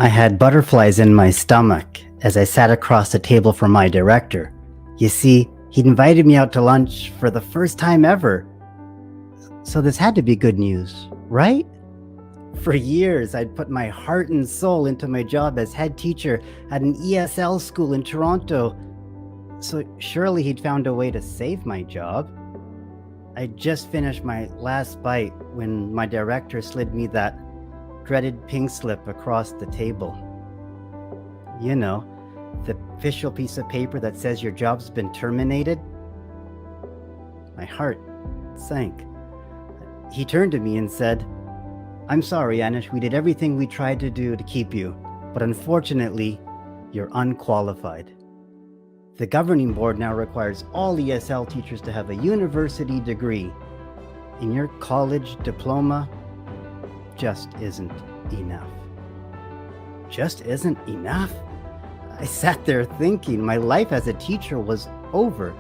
I had butterflies in my stomach as I sat across the table from my director. You see, he'd invited me out to lunch for the first time ever. So this had to be good news, right? For years, I'd put my heart and soul into my job as head teacher at an ESL school in Toronto. So surely he'd found a way to save my job. I just finished my last bite when my director slid me that dreaded pink slip across the table. You know, the official piece of paper that says your job's been terminated. My heart sank. He turned to me and said, "I'm sorry, Anish, we did everything we tried to do to keep you, but unfortunately, you're unqualified. The governing board now requires all ESL teachers to have a university degree, and your college diploma just isn't enough." Just isn't enough? I sat there thinking my life as a teacher was over.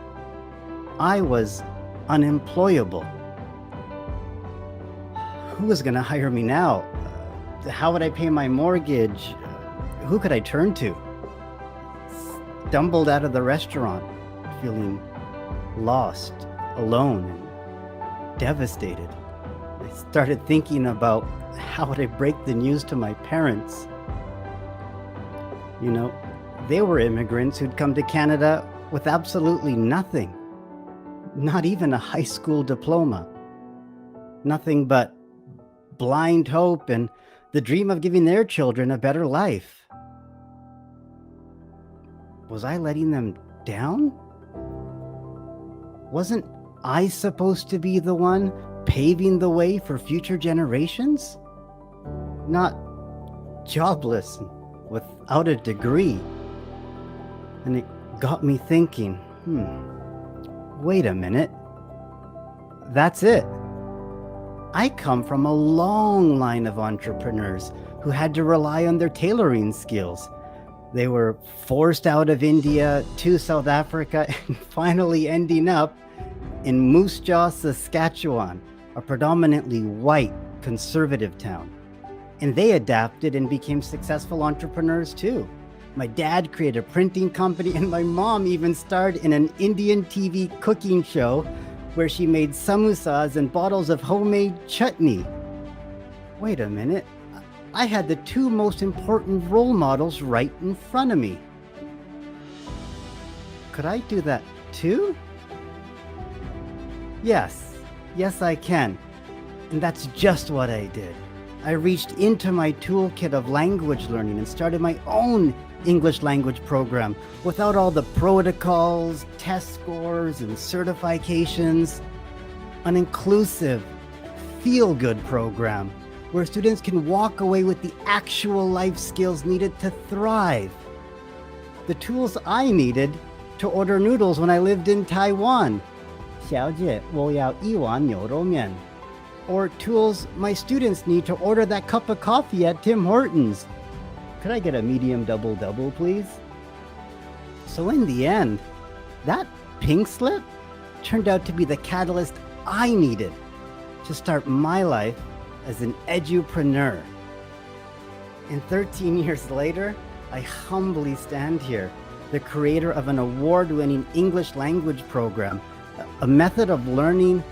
I was unemployable. Who was going to hire me now? How would I pay my mortgage? Who could I turn to? Stumbled out of the restaurant, feeling lost, alone, and devastated. I started thinking about how would I break the news to my parents. You know, they were immigrants who'd come to Canada with absolutely nothing. Not even a high school diploma. Nothing but blind hope and the dream of giving their children a better life. Was I letting them down? Wasn't I supposed to be the one paving the way for future generations? Not jobless, without a degree. And it got me thinking, wait a minute. That's it. I come from a long line of entrepreneurs who had to rely on their tailoring skills. They were forced out of India to South Africa and finally ending up in Moose Jaw, Saskatchewan, a predominantly white conservative town. And they adapted and became successful entrepreneurs too. My dad created a printing company, and my mom even starred in an Indian TV cooking show where she made samosas and bottles of homemade chutney. Wait a minute. I had the two most important role models right in front of me. Could I do that too? Yes, I can. And that's just what I did. I reached into my toolkit of language learning and started my own English language program without all the protocols, test scores, and certifications. An inclusive, feel-good program where students can walk away with the actual life skills needed to thrive. The tools I needed to order noodles when I lived in Taiwan. 小姐，我要一碗牛肉面. Or tools my students need to order that cup of coffee at Tim Hortons. Could I get a medium double-double, please? So in the end, that pink slip turned out to be the catalyst I needed to start my life as an edupreneur. And 13 years later, I humbly stand here, the creator of an award-winning English language program, a method of learning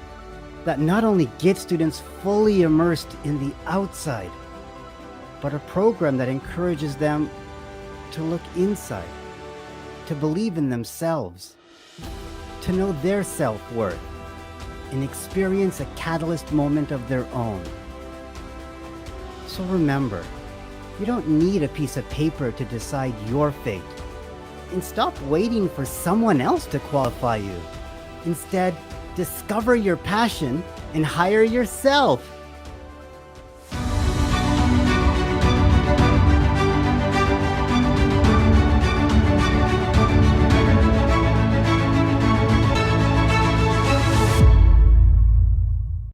that not only gets students fully immersed in the outside, but a program that encourages them to look inside, to believe in themselves, to know their self-worth, and experience a catalyst moment of their own. So remember, you don't need a piece of paper to decide your fate. And stop waiting for someone else to qualify you. Instead, discover your passion and hire yourself.